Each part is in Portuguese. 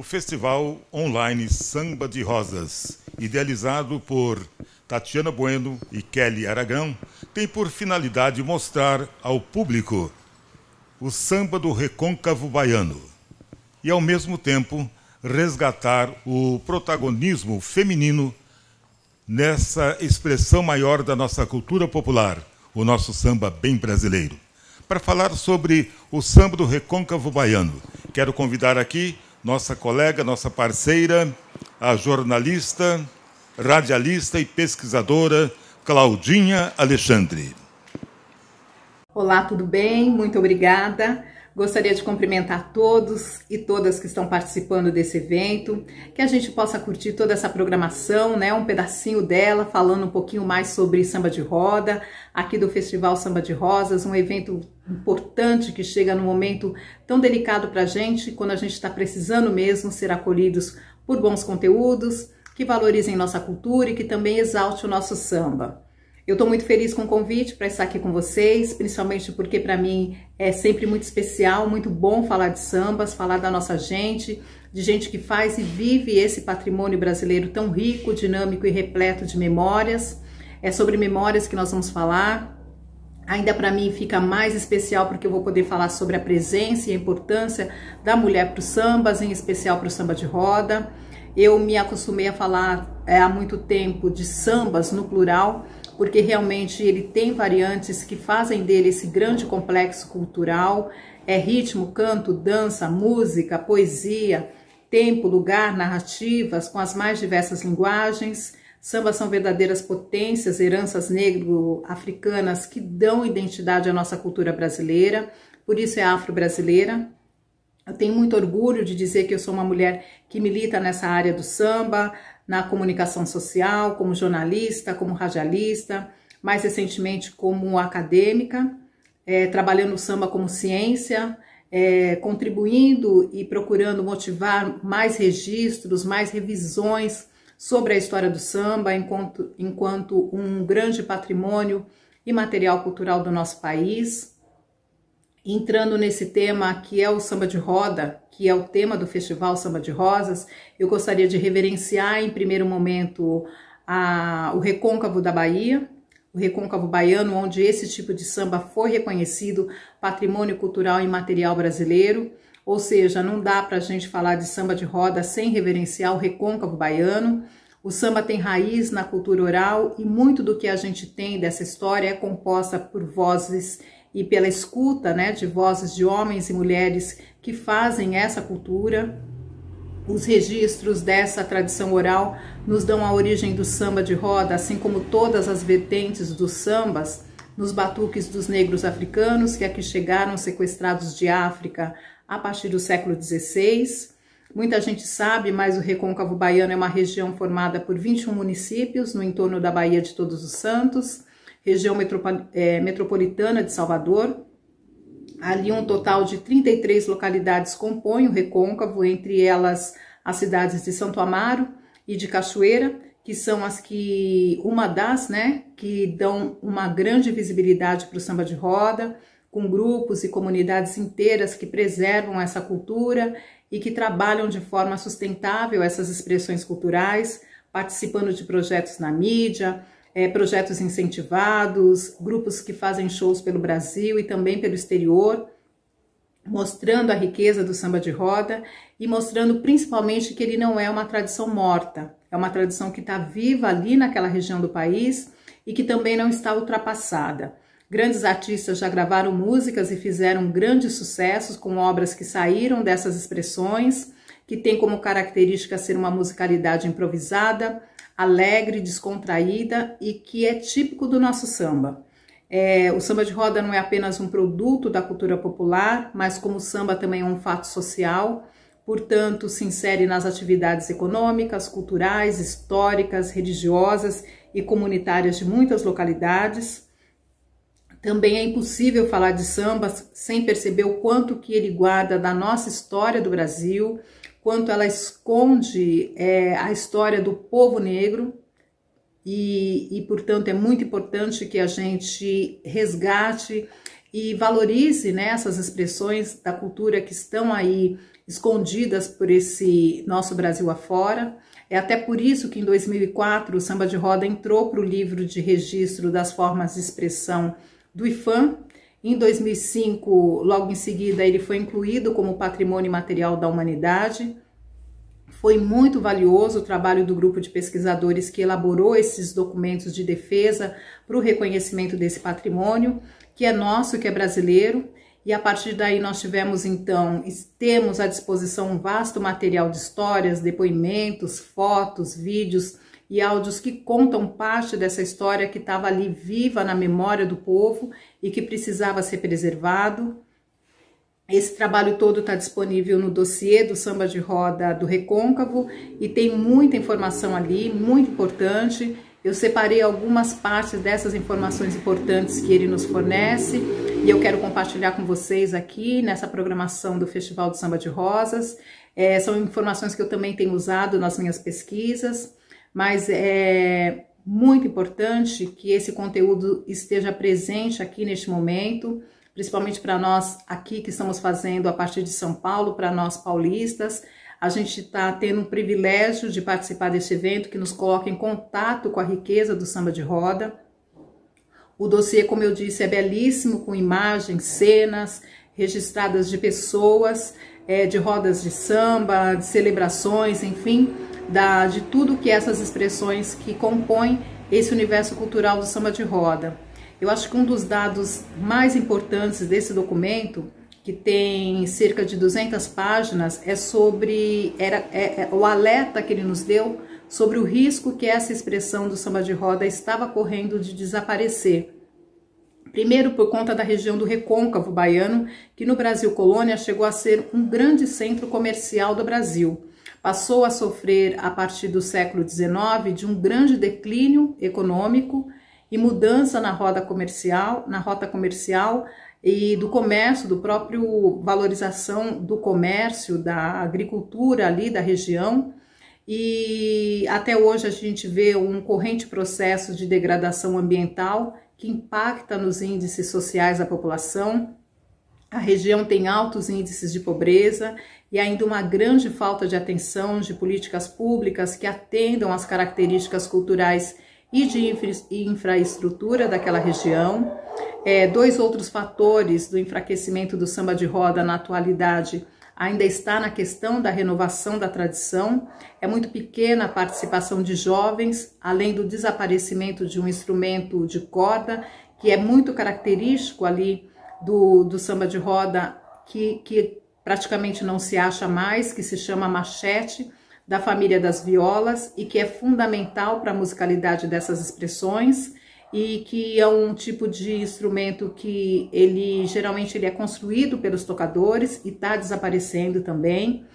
O Festival Online Samba de Rosas, idealizado por Tatiana Bueno e Kelly Aragão, tem por finalidade mostrar ao público o samba do recôncavo baiano e, ao mesmo tempo, resgatar o protagonismo feminino nessa expressão maior da nossa cultura popular, o nosso samba bem brasileiro. Para falar sobre o samba do recôncavo baiano, quero convidar aqui nossa colega, nossa parceira, a jornalista, radialista e pesquisadora Claudinha Alexandre. Olá, tudo bem? Muito obrigada. Gostaria de cumprimentar todos e todas que estão participando desse evento, que a gente possa curtir toda essa programação, né? Um pedacinho dela, falando um pouquinho mais sobre samba de roda, aqui do Festival Samba de Rosas, um evento importante que chega num momento tão delicado para a gente, quando a gente está precisando mesmo ser acolhidos por bons conteúdos, que valorizem nossa cultura e que também exalte o nosso samba. Eu estou muito feliz com o convite para estar aqui com vocês, principalmente porque para mim é sempre muito especial, muito bom falar de sambas, falar da nossa gente, de gente que faz e vive esse patrimônio brasileiro tão rico, dinâmico e repleto de memórias. É sobre memórias que nós vamos falar. Ainda para mim fica mais especial porque eu vou poder falar sobre a presença e a importância da mulher para os sambas, em especial para o samba de roda. Eu me acostumei a falar há muito tempo de sambas no plural, porque realmente ele tem variantes que fazem dele esse grande complexo cultural, ritmo, canto, dança, música, poesia, tempo, lugar, narrativas, com as mais diversas linguagens. Sambas são verdadeiras potências, heranças negro-africanas que dão identidade à nossa cultura brasileira, por isso é afro-brasileira. Eu tenho muito orgulho de dizer que eu sou uma mulher que milita nessa área do samba, na comunicação social, como jornalista, como radialista, mais recentemente como acadêmica, trabalhando o samba como ciência, contribuindo e procurando motivar mais registros, mais revisões sobre a história do samba enquanto um grande patrimônio imaterial cultural do nosso país. Entrando nesse tema que é o samba de roda, que é o tema do Festival Samba de Rosas, eu gostaria de reverenciar em primeiro momento o recôncavo da Bahia, o recôncavo baiano, onde esse tipo de samba foi reconhecido patrimônio cultural imaterial brasileiro, ou seja, não dá para a gente falar de samba de roda sem reverenciar o recôncavo baiano. O samba tem raiz na cultura oral e muito do que a gente tem dessa história é composta por vozes e pela escuta, né, de vozes de homens e mulheres que fazem essa cultura. Os registros dessa tradição oral nos dão a origem do samba de roda, assim como todas as vertentes dos sambas, nos batuques dos negros africanos que aqui chegaram sequestrados de África a partir do século XVI. Muita gente sabe, mas o Recôncavo Baiano é uma região formada por 21 municípios no entorno da Baía de Todos os Santos, região metropolitana de Salvador. Ali um total de 33 localidades compõem o Recôncavo, entre elas as cidades de Santo Amaro e de Cachoeira, que são as que, que dão uma grande visibilidade para o samba de roda, com grupos e comunidades inteiras que preservam essa cultura e que trabalham de forma sustentável essas expressões culturais, participando de projetos na mídia, projetos incentivados, grupos que fazem shows pelo Brasil e também pelo exterior, mostrando a riqueza do samba de roda e mostrando principalmente que ele não é uma tradição morta, é uma tradição que está viva ali naquela região do país e que também não está ultrapassada. Grandes artistas já gravaram músicas e fizeram grandes sucessos com obras que saíram dessas expressões, que tem como característica ser uma musicalidade improvisada, alegre, descontraída e que é típico do nosso samba. O samba de roda não é apenas um produto da cultura popular, mas como o samba também é um fato social, portanto se insere nas atividades econômicas, culturais, históricas, religiosas e comunitárias de muitas localidades. Também é impossível falar de samba sem perceber o quanto que ele guarda da nossa história do Brasil, quanto ela esconde a história do povo negro e, portanto, é muito importante que a gente resgate e valorize, né, essas expressões da cultura que estão aí escondidas por esse nosso Brasil afora. É até por isso que em 2004 o samba de roda entrou para o livro de registro das formas de expressão do IPHAN. Em 2005, logo em seguida, ele foi incluído como Patrimônio Imaterial da Humanidade. Foi muito valioso o trabalho do grupo de pesquisadores que elaborou esses documentos de defesa para o reconhecimento desse patrimônio, que é nosso, que é brasileiro. E a partir daí nós temos à disposição um vasto material de histórias, depoimentos, fotos, vídeos e áudios que contam parte dessa história que estava ali viva na memória do povo e que precisava ser preservado. Esse trabalho todo está disponível no dossiê do Samba de Roda do Recôncavo e tem muita informação ali, muito importante. Eu separei algumas partes dessas informações importantes que ele nos fornece e eu quero compartilhar com vocês aqui nessa programação do Festival do Samba de Rosas. São informações que eu também tenho usado nas minhas pesquisas, mas é muito importante que esse conteúdo esteja presente aqui neste momento, principalmente para nós aqui que estamos fazendo a partir de São Paulo, para nós paulistas. A gente está tendo um privilégio de participar desse evento que nos coloca em contato com a riqueza do samba de roda. O dossiê, como eu disse, é belíssimo, com imagens, cenas registradas de pessoas, de rodas de samba, de celebrações, enfim, de tudo que essas expressões que compõem esse universo cultural do samba de roda. Eu acho que um dos dados mais importantes desse documento, que tem cerca de 200 páginas, é sobre o alerta que ele nos deu sobre o risco que essa expressão do samba de roda estava correndo de desaparecer. Primeiro, por conta da região do Recôncavo baiano, que no Brasil Colônia chegou a ser um grande centro comercial do Brasil. Passou a sofrer, a partir do século XIX, de um grande declínio econômico e mudança na rota comercial e do comércio, do próprio valorização do comércio, da agricultura ali da região. E até hoje a gente vê um corrente processo de degradação ambiental que impacta nos índices sociais da população. A região tem altos índices de pobreza e ainda uma grande falta de atenção de políticas públicas que atendam às características culturais e de infraestrutura daquela região. Dois outros fatores do enfraquecimento do samba de roda na atualidade ainda está na questão da renovação da tradição. É muito pequena a participação de jovens, além do desaparecimento de um instrumento de corda, que é muito característico ali do samba de roda, que praticamente não se acha mais, que se chama machete, da família das violas, e que é fundamental para a musicalidade dessas expressões, e que é um tipo de instrumento que geralmente ele é construído pelos tocadores e está desaparecendo também.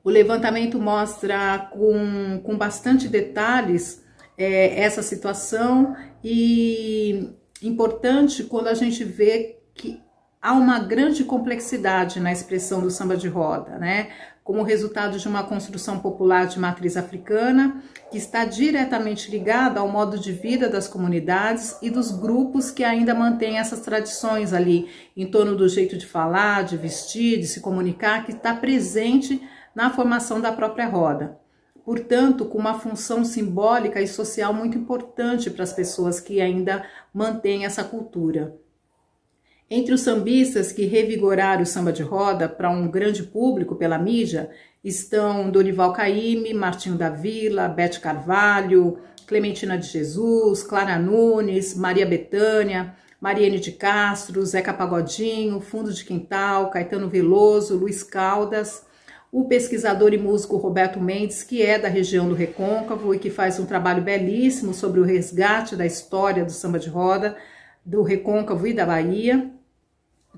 O levantamento mostra com bastante detalhes essa situação, e importante quando a gente vê que há uma grande complexidade na expressão do samba de roda, né? Como resultado de uma construção popular de matriz africana, que está diretamente ligada ao modo de vida das comunidades e dos grupos que ainda mantêm essas tradições ali, em torno do jeito de falar, de vestir, de se comunicar, que está presente na formação da própria roda. Portanto, com uma função simbólica e social muito importante para as pessoas que ainda mantêm essa cultura. Entre os sambistas que revigoraram o samba de roda para um grande público pela mídia estão Dorival Caymmi, Martinho da Vila, Bete Carvalho, Clementina de Jesus, Clara Nunes, Maria Bethânia, Mariene de Castro, Zeca Pagodinho, Fundo de Quintal, Caetano Veloso, Luiz Caldas, o pesquisador e músico Roberto Mendes, que é da região do Recôncavo e que faz um trabalho belíssimo sobre o resgate da história do samba de roda do Recôncavo e da Bahia.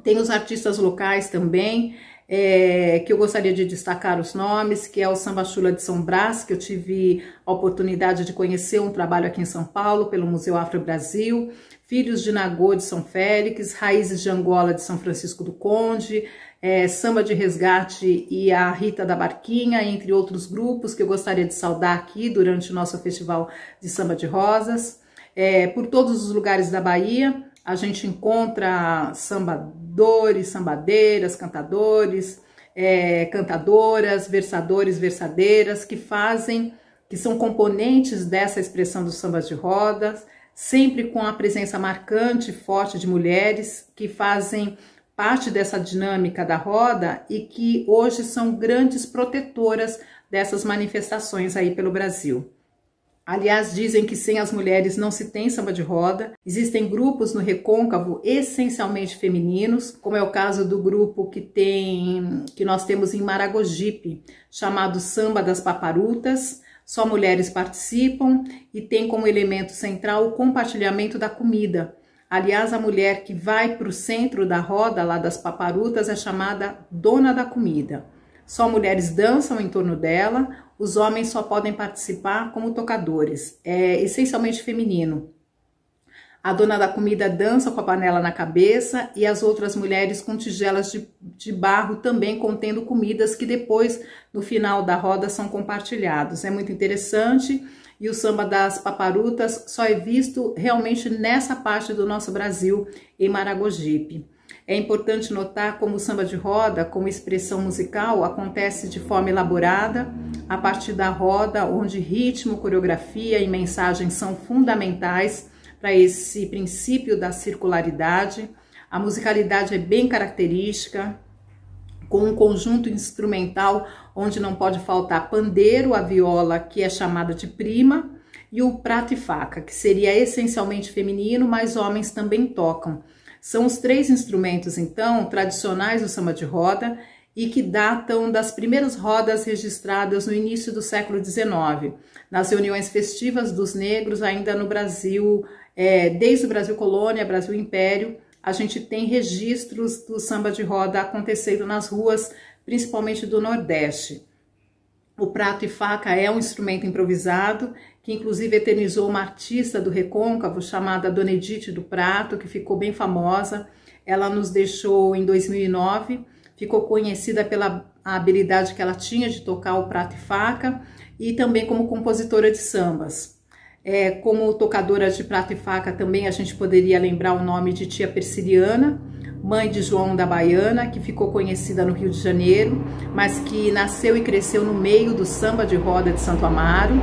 Tem os artistas locais também, que eu gostaria de destacar os nomes, que é o Samba Chula de São Brás, que eu tive a oportunidade de conhecer um trabalho aqui em São Paulo, pelo Museu Afro Brasil, Filhos de Nagô de São Félix, Raízes de Angola de São Francisco do Conde, Samba de Resgate e a Rita da Barquinha, entre outros grupos que eu gostaria de saudar aqui durante o nosso Festival de Samba de Rosas. Por todos os lugares da Bahia, a gente encontra sambadores, sambadeiras, cantadores, cantadoras, versadores, versadeiras, que são componentes dessa expressão dos sambas de rodas, sempre com a presença marcante e forte de mulheres que fazem parte dessa dinâmica da roda e que hoje são grandes protetoras dessas manifestações aí pelo Brasil. Aliás, dizem que sem as mulheres não se tem samba de roda. Existem grupos no Recôncavo essencialmente femininos, como é o caso do grupo que nós temos em Maragogipe, chamado Samba das Paparutas. Só mulheres participam e tem como elemento central o compartilhamento da comida. Aliás, a mulher que vai para o centro da roda lá das paparutas é chamada dona da comida. Só mulheres dançam em torno dela, os homens só podem participar como tocadores. É essencialmente feminino. A dona da comida dança com a panela na cabeça e as outras mulheres com tigelas de barro também contendo comidas que depois, no final da roda, são compartilhados. É muito interessante e o samba das paparutas só é visto realmente nessa parte do nosso Brasil, em Maragogipe. É importante notar como o samba de roda, como expressão musical, acontece de forma elaborada, a partir da roda, onde ritmo, coreografia e mensagem são fundamentais para esse princípio da circularidade. A musicalidade é bem característica, com um conjunto instrumental onde não pode faltar pandeiro, a viola, que é chamada de prima, e o prato e faca, que seria essencialmente feminino, mas homens também tocam. São os três instrumentos, então, tradicionais do samba de roda e que datam das primeiras rodas registradas no início do século XIX, nas reuniões festivas dos negros ainda no Brasil, desde o Brasil Colônia, Brasil Império, a gente tem registros do samba de roda acontecendo nas ruas, principalmente do Nordeste. O prato e faca é um instrumento improvisado, que inclusive eternizou uma artista do Recôncavo chamada Dona Edith do Prato, que ficou bem famosa. Ela nos deixou em 2009, ficou conhecida pela habilidade que ela tinha de tocar o prato e faca e também como compositora de sambas. Como tocadora de prato e faca também a gente poderia lembrar o nome de Tia Persiliana, mãe de João da Baiana, que ficou conhecida no Rio de Janeiro, mas que nasceu e cresceu no meio do samba de roda de Santo Amaro.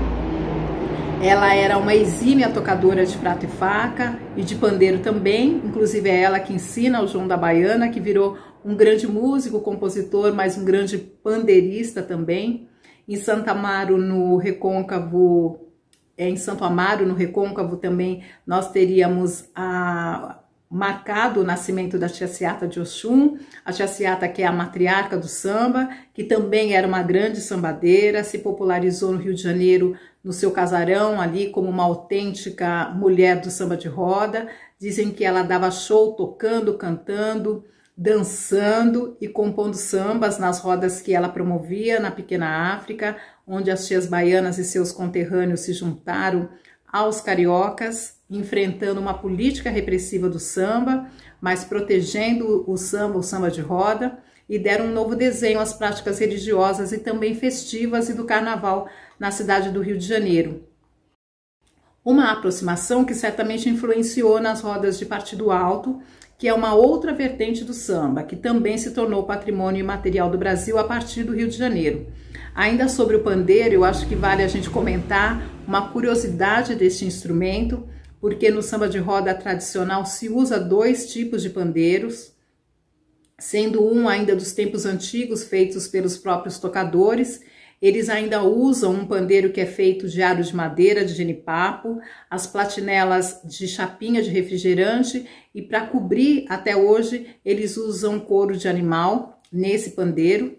Ela era uma exímia tocadora de prato e faca e de pandeiro também, inclusive é ela que ensina o João da Baiana, que virou um grande músico, compositor, mas um grande pandeirista também. Em Santo Amaro, no Recôncavo, também nós teríamos marcado o nascimento da Tia Seata de Oxum, a Tia Seata que é a matriarca do samba, que também era uma grande sambadeira, se popularizou no Rio de Janeiro no seu casarão ali como uma autêntica mulher do samba de roda. Dizem que ela dava show tocando, cantando, dançando e compondo sambas nas rodas que ela promovia na pequena África, onde as tias baianas e seus conterrâneos se juntaram aos cariocas, enfrentando uma política repressiva do samba, mas protegendo o samba de roda, e deram um novo desenho às práticas religiosas e também festivas e do carnaval na cidade do Rio de Janeiro. Uma aproximação que certamente influenciou nas rodas de partido alto, que é uma outra vertente do samba, que também se tornou patrimônio imaterial do Brasil a partir do Rio de Janeiro. Ainda sobre o pandeiro, eu acho que vale a gente comentar uma curiosidade deste instrumento, porque no samba de roda tradicional se usa dois tipos de pandeiros, sendo um ainda dos tempos antigos, feitos pelos próprios tocadores. Eles ainda usam um pandeiro que é feito de aro de madeira, de genipapo, as platinelas de chapinha de refrigerante, e para cobrir, até hoje, eles usam couro de animal nesse pandeiro.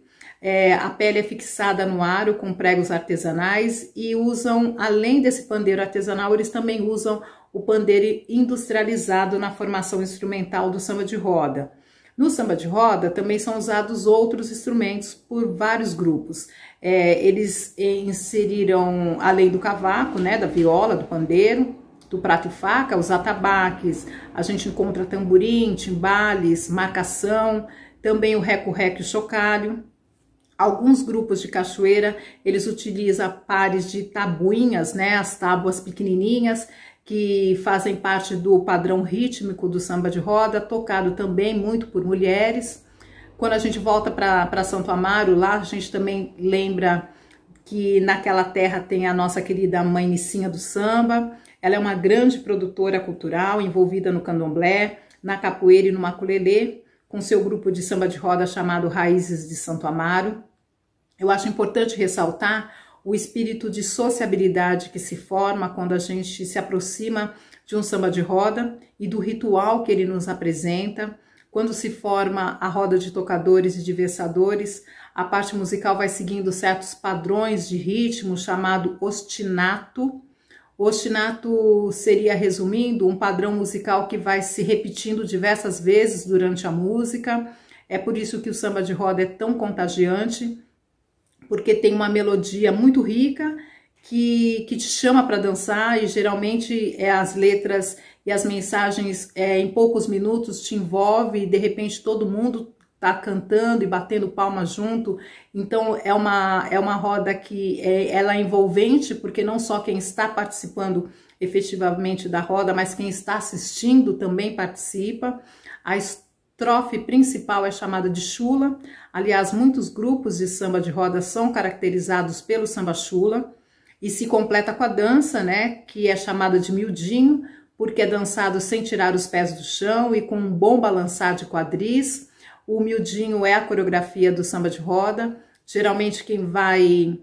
A pele é fixada no aro com pregos artesanais e usam, além desse pandeiro artesanal, eles também usam o pandeiro industrializado na formação instrumental do samba de roda. No samba de roda também são usados outros instrumentos por vários grupos. Eles inseriram, além do cavaco, né, da viola, do pandeiro, do prato e faca, os atabaques, a gente encontra tamborim, timbales, marcação, também o reco-reco e o chocalho. Alguns grupos de cachoeira, eles utilizam pares de tabuinhas, né, as tábuas pequenininhas, que fazem parte do padrão rítmico do samba de roda, tocado também muito por mulheres. Quando a gente volta para Santo Amaro, lá a gente também lembra que naquela terra tem a nossa querida mãe Nicinha do samba. Ela é uma grande produtora cultural, envolvida no candomblé, na capoeira e no maculelê, com seu grupo de samba de roda chamado Raízes de Santo Amaro. Eu acho importante ressaltar o espírito de sociabilidade que se forma quando a gente se aproxima de um samba de roda e do ritual que ele nos apresenta. Quando se forma a roda de tocadores e de versadores, a parte musical vai seguindo certos padrões de ritmo chamado ostinato. O ostinato seria, resumindo, um padrão musical que vai se repetindo diversas vezes durante a música. É por isso que o samba de roda é tão contagiante, porque tem uma melodia muito rica que te chama para dançar, e geralmente as letras e as mensagens em poucos minutos te envolve e de repente todo mundo está cantando e batendo palma junto. Então é uma roda que ela é envolvente, porque não só quem está participando efetivamente da roda, mas quem está assistindo também participa. A estrofe principal é chamada de chula. Aliás, muitos grupos de samba de roda são caracterizados pelo samba chula, e se completa com a dança, né, que é chamada de miudinho, porque é dançado sem tirar os pés do chão e com um bom balançar de quadris. O miudinho é a coreografia do samba de roda. Geralmente quem vai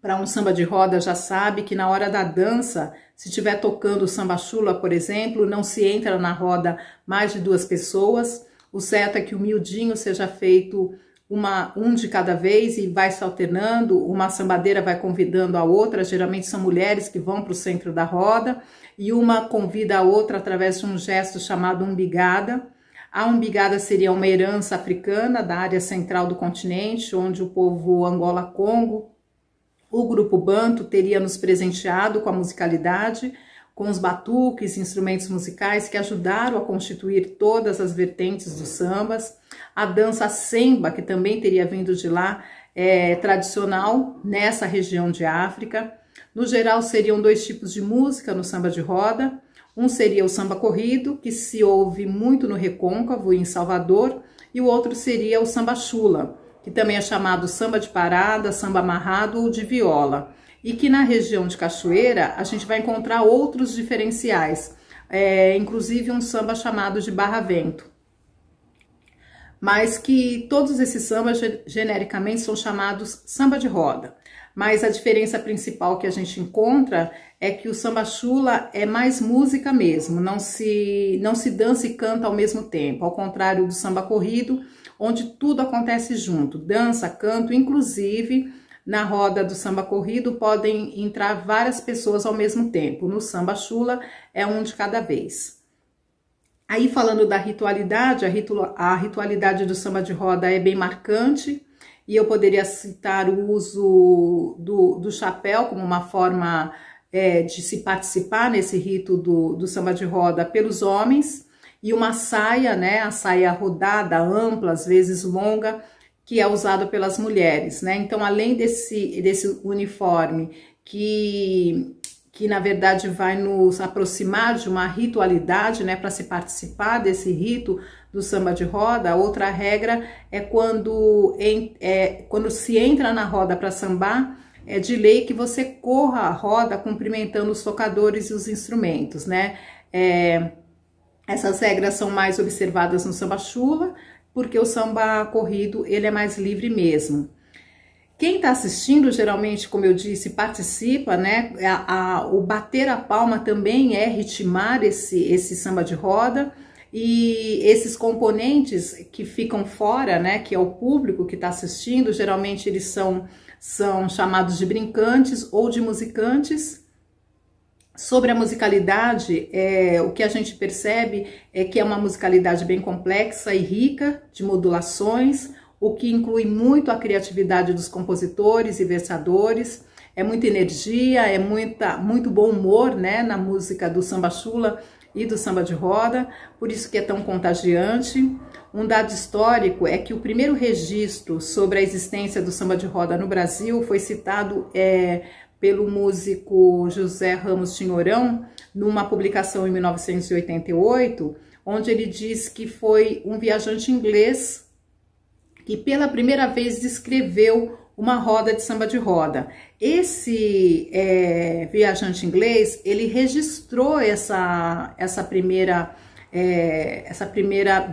para um samba de roda já sabe que na hora da dança, se estiver tocando o samba chula, por exemplo, não se entra na roda mais de 2 pessoas. O certo é que o miudinho seja feito um de cada vez e vai se alternando. Uma sambadeira vai convidando a outra, geralmente são mulheres que vão para o centro da roda, e uma convida a outra através de um gesto chamado umbigada. A umbigada seria uma herança africana da área central do continente, onde o povo Angola-Congo, o grupo Banto, teria nos presenteado com a musicalidade, com os batuques, instrumentos musicais que ajudaram a constituir todas as vertentes dos sambas. A dança semba, que também teria vindo de lá, é tradicional nessa região de África. No geral, seriam 2 tipos de música no samba de roda. Um seria o samba corrido, que se ouve muito no Recôncavo e em Salvador, e o outro seria o samba chula, que também é chamado samba de parada, samba amarrado ou de viola, e que na região de Cachoeira a gente vai encontrar outros diferenciais, inclusive um samba chamado de barra-vento. Mas que todos esses sambas genericamente são chamados samba de roda. Mas a diferença principal que a gente encontra é que o samba chula é mais música mesmo, não se dança e canta ao mesmo tempo, ao contrário do samba corrido, onde tudo acontece junto, dança, canto, inclusive na roda do samba corrido podem entrar várias pessoas ao mesmo tempo. No samba chula é um de cada vez. Aí, falando da ritualidade, a ritualidade do samba de roda é bem marcante, e eu poderia citar o uso do chapéu como uma forma de se participar nesse rito do samba de roda pelos homens, e uma saia, né, a saia rodada, ampla, às vezes longa, que é usada pelas mulheres, né? Então, além desse uniforme que na verdade vai nos aproximar de uma ritualidade, né, para se participar desse rito do samba de roda, outra regra é quando se entra na roda para sambar, é de lei que você corra a roda cumprimentando os tocadores e os instrumentos, né? Essas regras são mais observadas no samba chula, porque o samba corrido ele é mais livre mesmo. Quem está assistindo, geralmente, como eu disse, participa, né? O bater a palma também é ritmar esse samba de roda, e esses componentes que ficam fora, né? Que é o público que está assistindo, geralmente eles são chamados de brincantes ou de musicantes. Sobre a musicalidade, o que a gente percebe é que é uma musicalidade bem complexa e rica de modulações, o que inclui muito a criatividade dos compositores e versadores. É muita energia, é muito bom humor, né, na música do samba chula e do samba de roda, por isso que é tão contagiante. Um dado histórico é que o primeiro registro sobre a existência do samba de roda no Brasil foi citado pelo músico José Ramos Tinhorão, numa publicação em 1988, onde ele diz que foi um viajante inglês que pela primeira vez descreveu uma roda de samba de roda. Esse viajante inglês, ele registrou essa primeira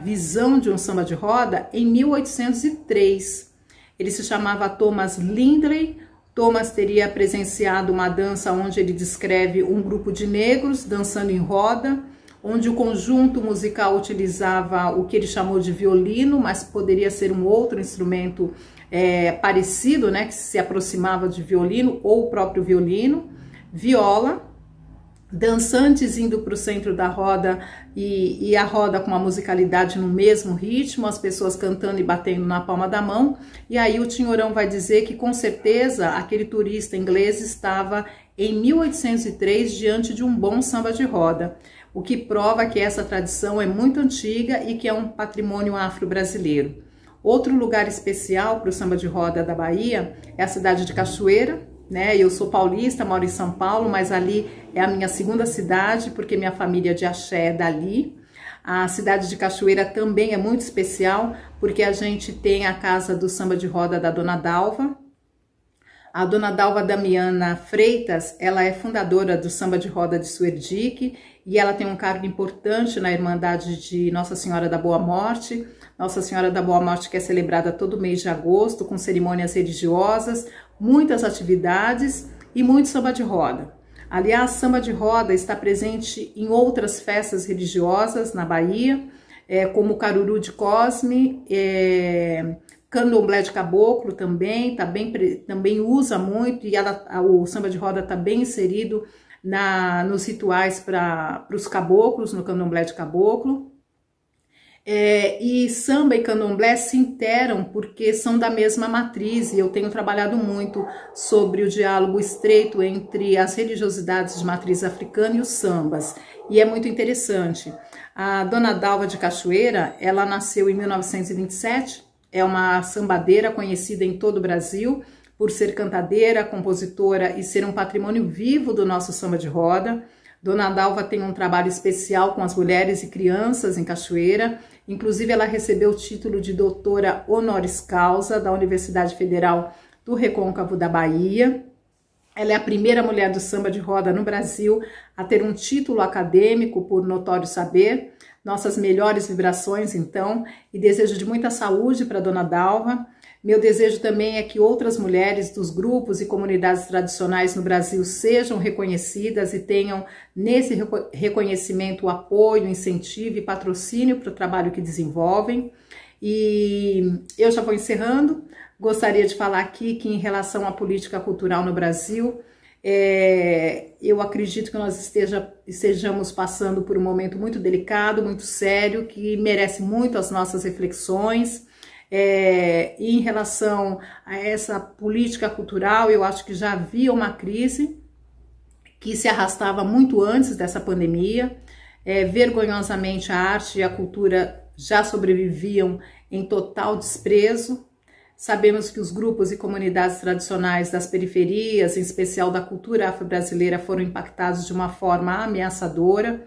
visão de um samba de roda em 1803. Ele se chamava Thomas Lindley. Thomas teria presenciado uma dança onde ele descreve um grupo de negros dançando em roda, onde o conjunto musical utilizava o que ele chamou de violino, mas poderia ser um outro instrumento parecido, né, que se aproximava de violino, ou o próprio violino, viola, dançantes indo para o centro da roda e a roda com a musicalidade no mesmo ritmo, as pessoas cantando e batendo na palma da mão. E aí o Tinhorão vai dizer que com certeza aquele turista inglês estava em 1803 diante de um bom samba de roda, o que prova que essa tradição é muito antiga e que é um patrimônio afro-brasileiro. Outro lugar especial para o samba de roda da Bahia é a cidade de Cachoeira, né? Eu sou paulista, moro em São Paulo, mas ali é a minha segunda cidade, porque minha família de axé é dali. A cidade de Cachoeira também é muito especial, porque a gente tem a casa do samba de roda da Dona Dalva. A Dona Dalva Damiana Freitas, ela é fundadora do samba de roda de Suerdique, e ela tem um cargo importante na Irmandade de Nossa Senhora da Boa Morte. Nossa Senhora da Boa Morte, que é celebrada todo mês de agosto, com cerimônias religiosas, muitas atividades e muito samba de roda. Aliás, samba de roda está presente em outras festas religiosas na Bahia, como o Caruru de Cosme, Candomblé de Caboclo também usa muito, e o samba de roda está bem inserido nos rituais para os caboclos, no Candomblé de Caboclo. E samba e candomblé se interam porque são da mesma matriz, e eu tenho trabalhado muito sobre o diálogo estreito entre as religiosidades de matriz africana e os sambas, e é muito interessante. A Dona Dalva de Cachoeira, ela nasceu em 1927, é uma sambadeira conhecida em todo o Brasil por ser cantadeira, compositora e ser um patrimônio vivo do nosso samba de roda. Dona Dalva tem um trabalho especial com as mulheres e crianças em Cachoeira. Inclusive, ela recebeu o título de doutora honoris causa da Universidade Federal do Recôncavo da Bahia. Ela é a primeira mulher do samba de roda no Brasil a ter um título acadêmico por notório saber. Nossas melhores vibrações, então, e desejo de muita saúde para Dona Dalva. Meu desejo também é que outras mulheres dos grupos e comunidades tradicionais no Brasil sejam reconhecidas e tenham nesse reconhecimento o apoio, incentivo e patrocínio para o trabalho que desenvolvem. E eu já vou encerrando. Gostaria de falar aqui que, em relação à política cultural no Brasil, eu acredito que nós estejamos passando por um momento muito delicado, muito sério, que merece muito as nossas reflexões. E em relação a essa política cultural, eu acho que já havia uma crise que se arrastava muito antes dessa pandemia. Vergonhosamente, a arte e a cultura já sobreviviam em total desprezo. Sabemos que os grupos e comunidades tradicionais das periferias, em especial da cultura afro-brasileira, foram impactados de uma forma ameaçadora,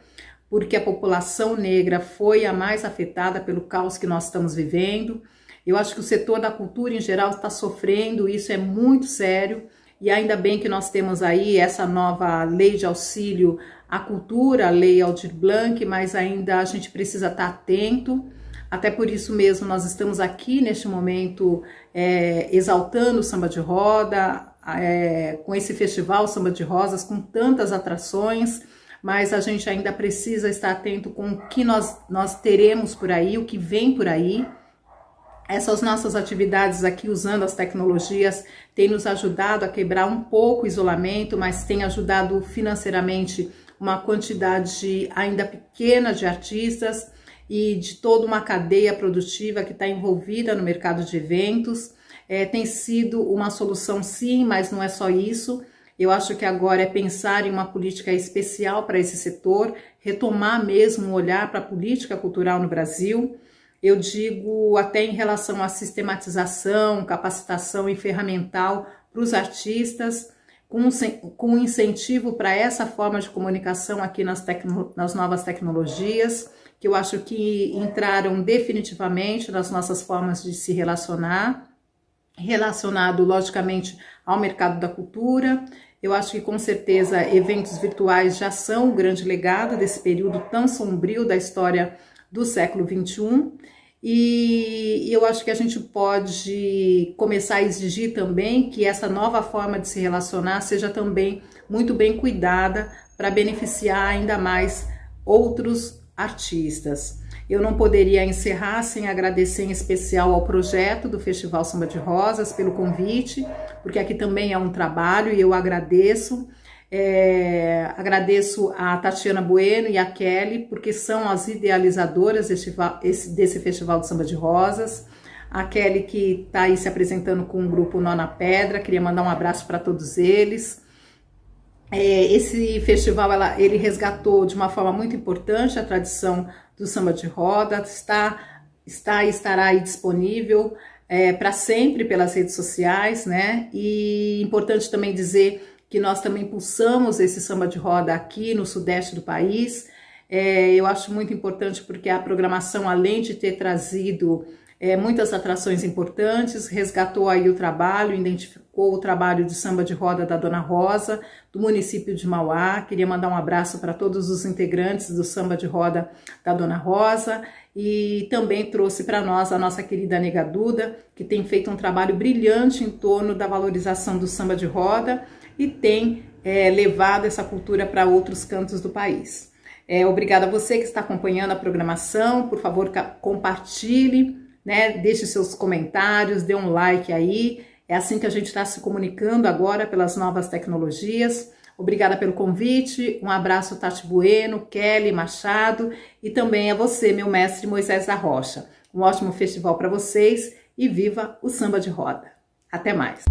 porque a população negra foi a mais afetada pelo caos que nós estamos vivendo. Eu acho que o setor da cultura em geral está sofrendo, isso é muito sério, e ainda bem que nós temos aí essa nova lei de auxílio à cultura, a Lei Aldir Blanc, mas ainda a gente precisa estar atento. Até por isso mesmo nós estamos aqui neste momento exaltando o samba de roda, com esse festival Samba de Rosas, com tantas atrações, mas a gente ainda precisa estar atento com o que nós teremos por aí, o que vem por aí. Essas nossas atividades aqui, usando as tecnologias, têm nos ajudado a quebrar um pouco o isolamento, mas tem ajudado financeiramente uma quantidade ainda pequena de artistas e de toda uma cadeia produtiva que está envolvida no mercado de eventos. Tem sido uma solução, sim, mas não é só isso. Eu acho que agora é pensar em uma política especial para esse setor, retomar mesmo o olhar para a política cultural no Brasil. Eu digo até em relação à sistematização, capacitação e ferramental para os artistas, com incentivo para essa forma de comunicação aqui nas novas tecnologias, que eu acho que entraram definitivamente nas nossas formas de se relacionar, relacionado logicamente ao mercado da cultura. Eu acho que com certeza eventos virtuais já são um grande legado desse período tão sombrio da história do século XXI. E eu acho que a gente pode começar a exigir também que essa nova forma de se relacionar seja também muito bem cuidada para beneficiar ainda mais outros artistas. Eu não poderia encerrar sem agradecer em especial ao projeto do Festival Samba de Rosas pelo convite, porque aqui também é um trabalho e eu agradeço. Agradeço a Tatiana Bueno e a Kelly, porque são as idealizadoras desse Festival de Samba de Rosas. A Kelly que está aí se apresentando com o grupo Nó na Pedra, queria mandar um abraço para todos eles. Esse festival ele resgatou de uma forma muito importante a tradição do samba de roda, estará aí disponível para sempre pelas redes sociais, né? E importante também dizer que nós também impulsamos esse samba de roda aqui no sudeste do país. Eu acho muito importante porque a programação, além de ter trazido muitas atrações importantes, resgatou aí o trabalho, identificou o trabalho de samba de roda da Dona Rosa, do município de Mauá. Queria mandar um abraço para todos os integrantes do samba de roda da Dona Rosa, e também trouxe para nós a nossa querida Nega Duda, que tem feito um trabalho brilhante em torno da valorização do samba de roda e tem levado essa cultura para outros cantos do país. Obrigada a você que está acompanhando a programação. Por favor, compartilhe, né? Deixe seus comentários, dê um like aí. É assim que a gente está se comunicando agora pelas novas tecnologias. Obrigada pelo convite. Um abraço, Tati Bueno, Kelly Machado, e também a você, meu mestre Moisés da Rocha. Um ótimo festival para vocês e viva o samba de roda. Até mais!